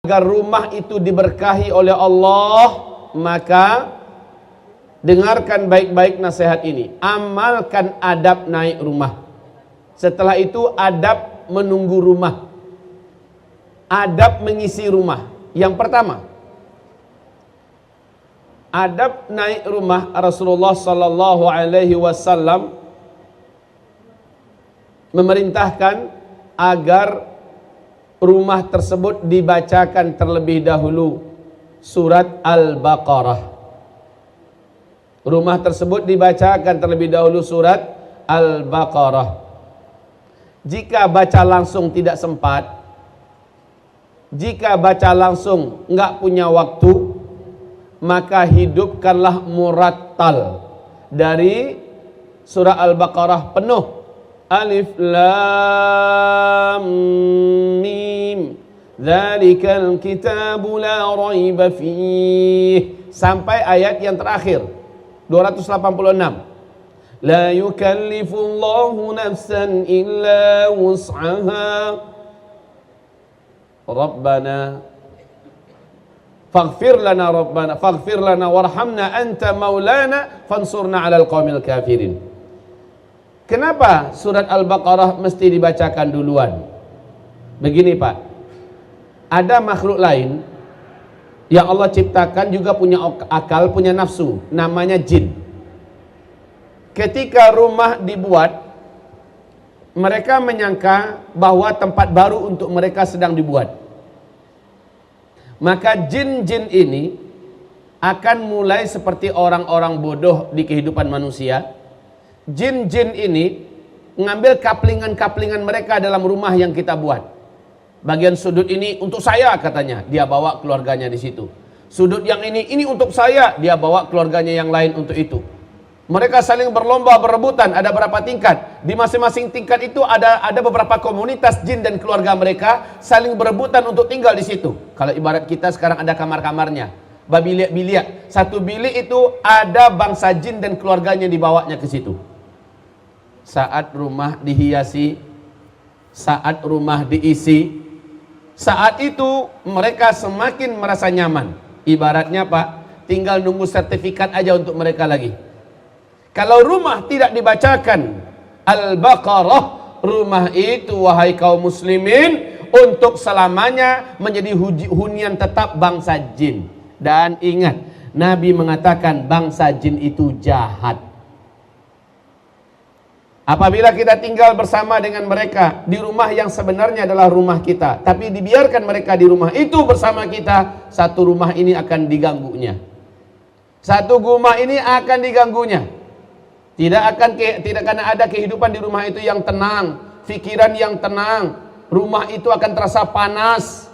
agar rumah itu diberkahi oleh Allah, maka dengarkan baik-baik nasihat ini. Amalkan adab naik rumah. Setelah itu adab menunggu rumah, adab mengisi rumah. Yang pertama, adab naik rumah. Rasulullah sallallahu alaihi wasallam memerintahkan agar rumah tersebut dibacakan terlebih dahulu surat Al-Baqarah. Rumah tersebut dibacakan terlebih dahulu surat Al-Baqarah. Jika baca langsung tidak sempat, jika baca langsung enggak punya waktu, maka hidupkanlah murattal dari surah Al-Baqarah penuh. Alif Lam Mim Dzalikal kitabu la raiba fiih sampai ayat yang terakhir 286. La yukallifullahu nafsan illa wus'aha Rabbana faghfir lana warhamna anta maulana fansurna 'alal qaumil kafirin. Kenapa surat Al-Baqarah mesti dibacakan duluan? Begini Pak, ada makhluk lain yang Allah ciptakan juga punya akal, punya nafsu, namanya jin. Ketika rumah dibuat, mereka menyangka bahwa tempat baru untuk mereka sedang dibuat. Maka jin-jin ini akan mulai seperti orang-orang bodoh di kehidupan manusia. Jin-jin ini mengambil kaplingan-kaplingan mereka dalam rumah yang kita buat. Bagian sudut ini untuk saya katanya, dia bawa keluarganya di situ. Sudut yang ini untuk saya, dia bawa keluarganya yang lain untuk itu. Mereka saling berlomba berebutan, ada berapa tingkat. Di masing-masing tingkat itu ada beberapa komunitas jin dan keluarga mereka saling berebutan untuk tinggal di situ. Kalau ibarat kita sekarang ada kamar-kamarnya, bilik-bilik. Satu bilik itu ada bangsa jin dan keluarganya dibawanya ke situ. Saat rumah dihiasi, saat rumah diisi, saat itu mereka semakin merasa nyaman. Ibaratnya Pak, tinggal nunggu sertifikat aja untuk mereka lagi. Kalau rumah tidak dibacakan Al-Baqarah, rumah itu wahai kaum muslimin untuk selamanya menjadi hunian tetap bangsa jin. Dan ingat, Nabi mengatakan bangsa jin itu jahat. Apabila kita tinggal bersama dengan mereka di rumah yang sebenarnya adalah rumah kita, tapi dibiarkan mereka di rumah itu bersama kita, satu rumah ini akan diganggunya. Satu rumah ini akan diganggunya. Tidak akan ada kehidupan di rumah itu yang tenang, pikiran yang tenang. Rumah itu akan terasa panas.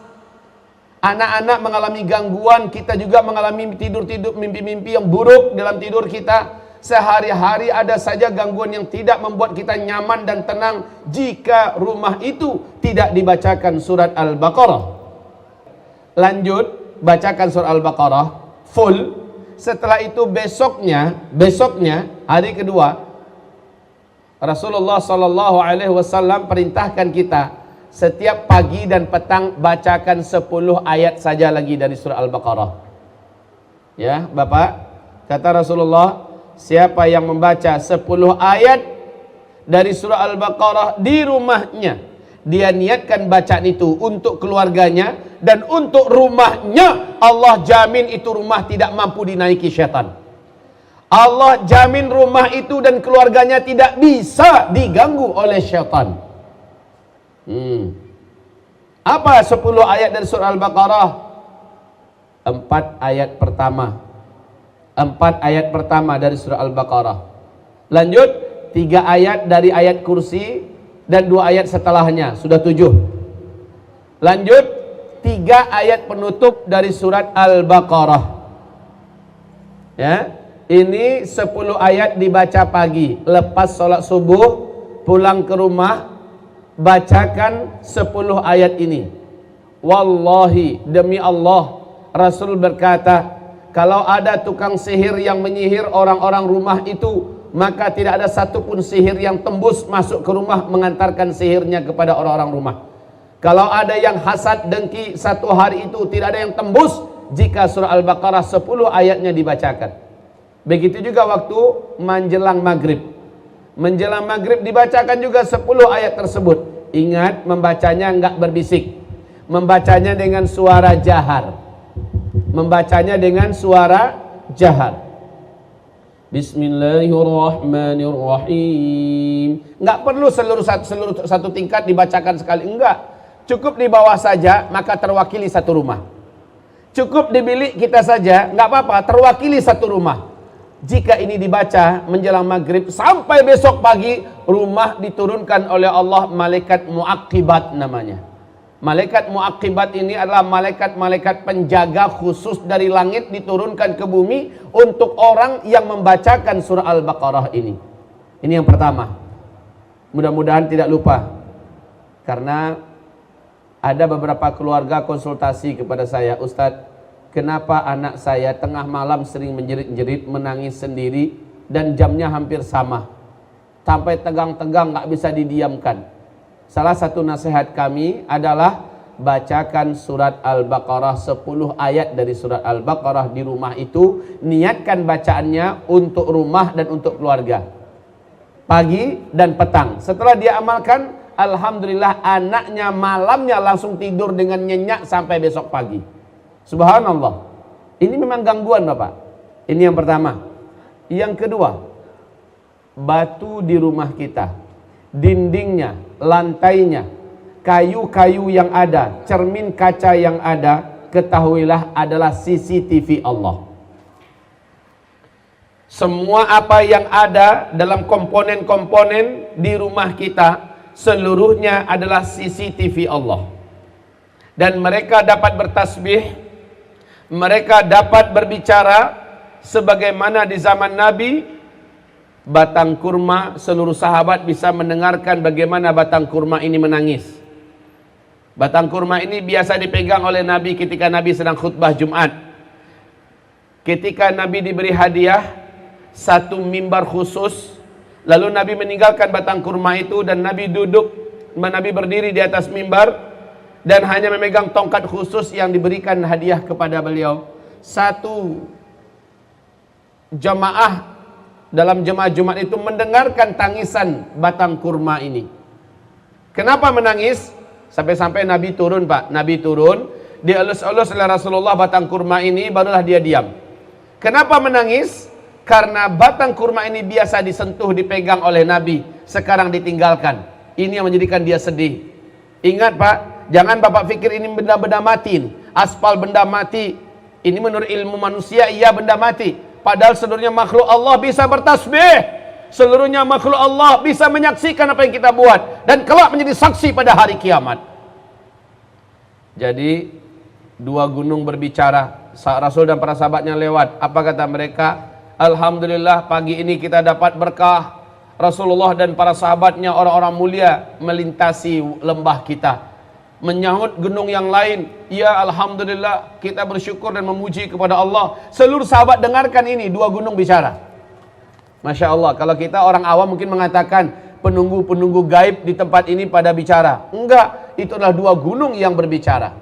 Anak-anak mengalami gangguan, kita juga mengalami tidur-tidur mimpi-mimpi yang buruk dalam tidur kita. Sehari-hari ada saja gangguan yang tidak membuat kita nyaman dan tenang jika rumah itu tidak dibacakan surat Al-Baqarah. Lanjut, bacakan surat Al-Baqarah full. Setelah itu besoknya hari kedua, Rasulullah sallallahu alaihi wasallam perintahkan kita setiap pagi dan petang bacakan 10 ayat saja lagi dari surah Al-Baqarah. Ya, Bapak, kata Rasulullah, siapa yang membaca 10 ayat dari surah Al-Baqarah di rumahnya, dia niatkan bacaan itu untuk keluarganya dan untuk rumahnya, Allah jamin itu rumah tidak mampu dinaiki syaitan. Allah jamin rumah itu dan keluarganya tidak bisa diganggu oleh syaitan. Apa 10 ayat dari surah Al-Baqarah? 4 ayat pertama. 4 ayat pertama dari surah Al-Baqarah. Lanjut, 3 ayat dari ayat kursi dan 2 ayat setelahnya, sudah 7. Lanjut, 3 ayat penutup dari surat Al-Baqarah. Ya, ini 10 ayat dibaca pagi, lepas sholat subuh, pulang ke rumah, bacakan 10 ayat ini. Wallahi, demi Allah, Rasul berkata, kalau ada tukang sihir yang menyihir orang-orang rumah itu, maka tidak ada satupun sihir yang tembus masuk ke rumah mengantarkan sihirnya kepada orang-orang rumah. Kalau ada yang hasad dengki, satu hari itu tidak ada yang tembus jika surah Al-Baqarah 10 ayatnya dibacakan. Begitu juga waktu menjelang maghrib. Menjelang maghrib dibacakan juga 10 ayat tersebut. Ingat, membacanya enggak berbisik, membacanya dengan suara jahar, membacanya dengan suara jahar. Bismillahirrahmanirrahim. Enggak perlu seluruh satu tingkat dibacakan sekali, enggak. Cukup di bawah saja, maka terwakili satu rumah. Cukup di bilik kita saja, enggak apa-apa, terwakili satu rumah. Jika ini dibaca menjelang maghrib sampai besok pagi, rumah diturunkan oleh Allah malaikat muaqibat namanya. Malaikat muaqibat ini adalah malaikat-malaikat penjaga khusus dari langit diturunkan ke bumi untuk orang yang membacakan surah Al-Baqarah ini. Ini yang pertama. Mudah-mudahan tidak lupa. Karena ada beberapa keluarga konsultasi kepada saya, Ustadz, kenapa anak saya tengah malam sering menjerit-jerit, menangis sendiri, dan jamnya hampir sama, sampai tegang-tegang gak bisa didiamkan. Salah satu nasihat kami adalah bacakan surat Al-Baqarah 10 ayat dari surat Al-Baqarah di rumah itu. Niatkan bacaannya untuk rumah dan untuk keluarga, pagi dan petang. Setelah dia amalkan, alhamdulillah anaknya malamnya langsung tidur dengan nyenyak sampai besok pagi. Subhanallah. Ini memang gangguan Bapak. Ini yang pertama. Yang kedua, batu di rumah kita, dindingnya, lantainya, kayu-kayu yang ada, cermin kaca yang ada, ketahuilah adalah CCTV Allah. Semua apa yang ada dalam komponen-komponen di rumah kita, seluruhnya adalah CCTV Allah. Dan mereka dapat bertasbih, mereka dapat berbicara, sebagaimana di zaman Nabi, batang kurma, seluruh sahabat bisa mendengarkan bagaimana batang kurma ini menangis. Batang kurma ini biasa dipegang oleh Nabi ketika Nabi sedang khutbah Jumat. Ketika Nabi diberi hadiah satu mimbar khusus, lalu Nabi meninggalkan batang kurma itu dan Nabi duduk, Nabi berdiri di atas mimbar dan hanya memegang tongkat khusus yang diberikan hadiah kepada beliau. Satu jamaah dalam jemaah Jumat itu mendengarkan tangisan batang kurma ini. Kenapa menangis? Sampai-sampai Nabi turun Pak. Nabi turun, dielus-elus oleh Rasulullah batang kurma ini, barulah dia diam. Kenapa menangis? Karena batang kurma ini biasa disentuh, dipegang oleh Nabi, sekarang ditinggalkan. Ini yang menjadikan dia sedih. Ingat Pak, jangan Bapak pikir ini benda-benda mati, aspal benda mati. Ini menurut ilmu manusia, iya benda mati. Padahal seluruhnya makhluk Allah bisa bertasbih. Seluruhnya makhluk Allah bisa menyaksikan apa yang kita buat dan kelak menjadi saksi pada hari kiamat. Jadi dua gunung berbicara, Rasul dan para sahabatnya lewat. Apa kata mereka? Alhamdulillah pagi ini kita dapat berkah. Rasulullah dan para sahabatnya orang-orang mulia melintasi lembah kita, menyahut gunung yang lain. Ya alhamdulillah, kita bersyukur dan memuji kepada Allah. Seluruh sahabat dengarkan ini, dua gunung bicara. Masya Allah, kalau kita orang awam mungkin mengatakan penunggu-penunggu gaib di tempat ini pada bicara. Enggak, itu adalah dua gunung yang berbicara.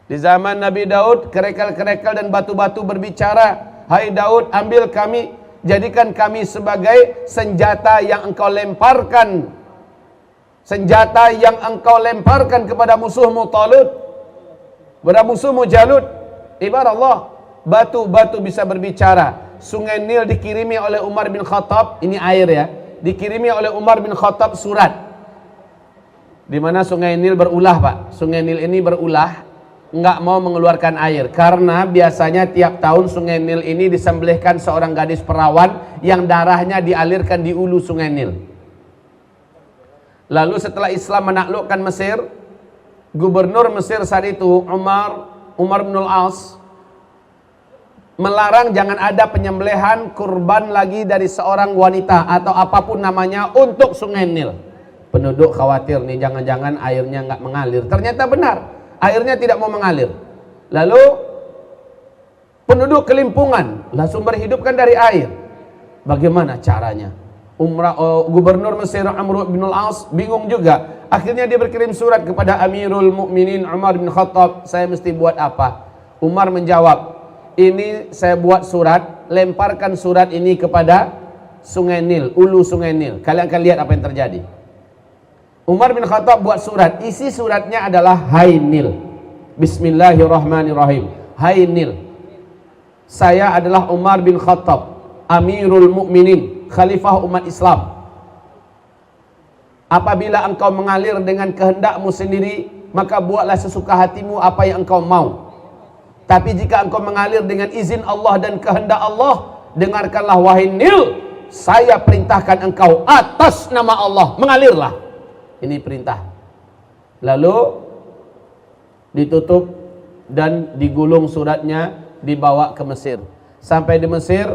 Di zaman Nabi Daud, kerekel-kerekel dan batu-batu berbicara. Hai Daud, ambil kami, jadikan kami sebagai senjata yang engkau lemparkan. Senjata yang engkau lemparkan kepada musuhmu Talut, kepada musuhmu Jalut. Ibarat Allah, batu-batu bisa berbicara. Sungai Nil dikirimi oleh Umar bin Khattab, ini air ya, dikirimi oleh Umar bin Khattab surat, di mana Sungai Nil berulah Pak. Sungai Nil ini berulah, nggak mau mengeluarkan air karena biasanya tiap tahun Sungai Nil ini disembelihkan seorang gadis perawan yang darahnya dialirkan di ulu Sungai Nil. Lalu setelah Islam menaklukkan Mesir, gubernur Mesir saat itu Umar bin Al-As melarang jangan ada penyembelihan kurban lagi dari seorang wanita atau apapun namanya untuk Sungai Nil. Penduduk khawatir nih, jangan-jangan airnya nggak mengalir. Ternyata benar, airnya tidak mau mengalir. Lalu penduduk kelimpungan, lah sumber hidup kan dari air. Bagaimana caranya? Gubernur Mesir Amr bin Al-As bingung juga. Akhirnya dia berkirim surat kepada Amirul Mukminin Umar bin Khattab, saya mesti buat apa? Umar menjawab, ini saya buat surat, lemparkan surat ini kepada Sungai Nil, hulu Sungai Nil. Kalian akan lihat apa yang terjadi. Umar bin Khattab buat surat, isi suratnya adalah Hai Nil, Bismillahirrahmanirrahim. Hai Nil, saya adalah Umar bin Khattab, Amirul Mukminin, Khalifah umat Islam. Apabila engkau mengalir dengan kehendakmu sendiri, maka buatlah sesuka hatimu apa yang engkau mau. Tapi jika engkau mengalir dengan izin Allah dan kehendak Allah, dengarkanlah wahai Nil, saya perintahkan engkau atas nama Allah, mengalirlah. Ini perintah. Lalu ditutup dan digulung suratnya, dibawa ke Mesir. Sampai di Mesir,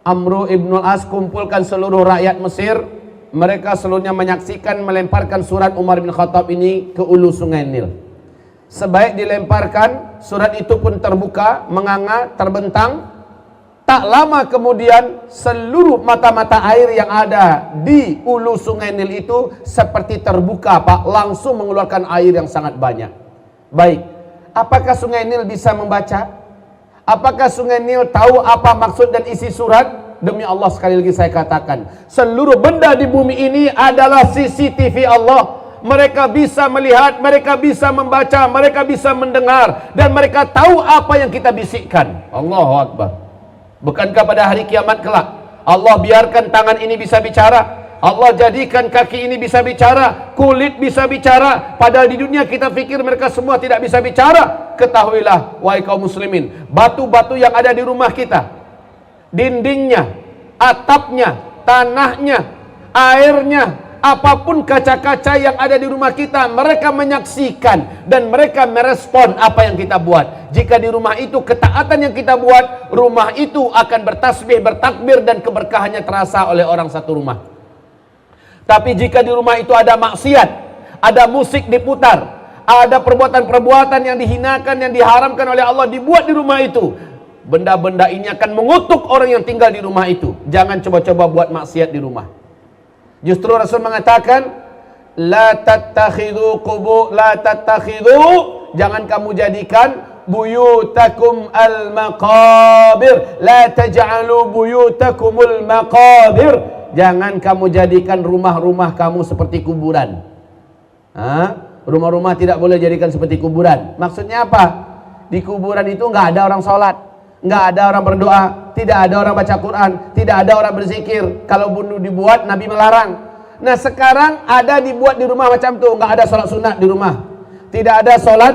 Amru ibn al-As kumpulkan seluruh rakyat Mesir. Mereka seluruhnya menyaksikan melemparkan surat Umar bin Khattab ini ke hulu Sungai Nil. Sebaik dilemparkan, surat itu pun terbuka, menganga, terbentang. Tak lama kemudian seluruh mata-mata air yang ada di hulu Sungai Nil itu seperti terbuka, Pak, langsung mengeluarkan air yang sangat banyak. Baik, apakah Sungai Nil bisa membaca? Apakah Sungai Nil tahu apa maksud dan isi surat? Demi Allah, sekali lagi saya katakan, seluruh benda di bumi ini adalah CCTV Allah. Mereka bisa melihat, mereka bisa membaca, mereka bisa mendengar, dan mereka tahu apa yang kita bisikkan. Allahu Akbar. Bukankah pada hari kiamat kelak Allah biarkan tangan ini bisa bicara, Allah jadikan kaki ini bisa bicara, kulit bisa bicara, padahal di dunia kita pikir mereka semua tidak bisa bicara. Ketahuilah wahai kaum muslimin, batu-batu yang ada di rumah kita, dindingnya, atapnya, tanahnya, airnya, apapun kaca-kaca yang ada di rumah kita, mereka menyaksikan dan mereka merespon apa yang kita buat. Jika di rumah itu ketaatan yang kita buat, rumah itu akan bertasbih, bertakbir, dan keberkahannya terasa oleh orang satu rumah. Tapi jika di rumah itu ada maksiat, ada musik diputar, ada perbuatan-perbuatan yang dihinakan, yang diharamkan oleh Allah dibuat di rumah itu, benda-benda ini akan mengutuk orang yang tinggal di rumah itu. Jangan coba-coba buat maksiat di rumah. Justru Rasul mengatakan, la tattakhidhu jangan kamu jadikan buyutakum al-maqabir, la taj'alu buyutakumul maqabir. Jangan kamu jadikan rumah-rumah kamu seperti kuburan. Rumah-rumah tidak boleh jadikan seperti kuburan. Maksudnya apa? Di kuburan itu nggak ada orang sholat, nggak ada orang berdoa, tidak ada orang baca Quran, tidak ada orang berzikir. Kalau bunuh dibuat, Nabi melarang. Nah sekarang ada dibuat di rumah macam tuh, nggak ada sholat sunat di rumah, tidak ada sholat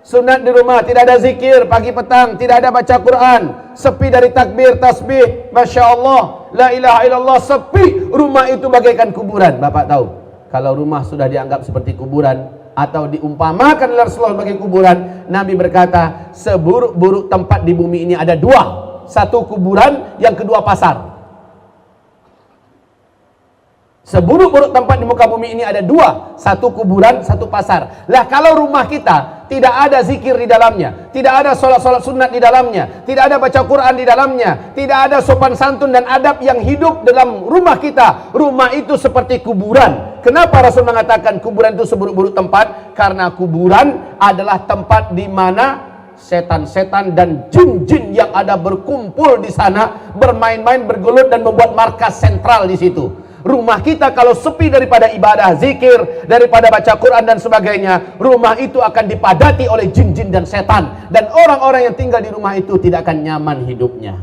sunat di rumah, tidak ada zikir pagi petang, tidak ada baca Quran, sepi dari takbir, tasbih, masya Allah, la ilaha illallah, sepi. Rumah itu bagaikan kuburan. Bapak tahu, kalau rumah sudah dianggap seperti kuburan atau diumpamakan oleh Rasulullah sebagai kuburan, Nabi berkata, seburuk-buruk tempat di bumi ini ada dua. Satu kuburan, yang kedua pasar. Seburuk-buruk tempat di muka bumi ini ada dua. Satu kuburan, satu pasar. Lah kalau rumah kita tidak ada zikir di dalamnya, tidak ada sholat-sholat sunat di dalamnya, tidak ada baca Quran di dalamnya, tidak ada sopan santun dan adab yang hidup dalam rumah kita, rumah itu seperti kuburan. Kenapa Rasul mengatakan kuburan itu seburuk-buruk tempat? Karena kuburan adalah tempat di mana setan-setan dan jin-jin yang ada berkumpul di sana, bermain-main, bergelut, dan membuat markas sentral di situ. Rumah kita kalau sepi daripada ibadah, zikir, daripada baca Quran dan sebagainya, rumah itu akan dipadati oleh jin-jin dan setan, dan orang-orang yang tinggal di rumah itu tidak akan nyaman hidupnya.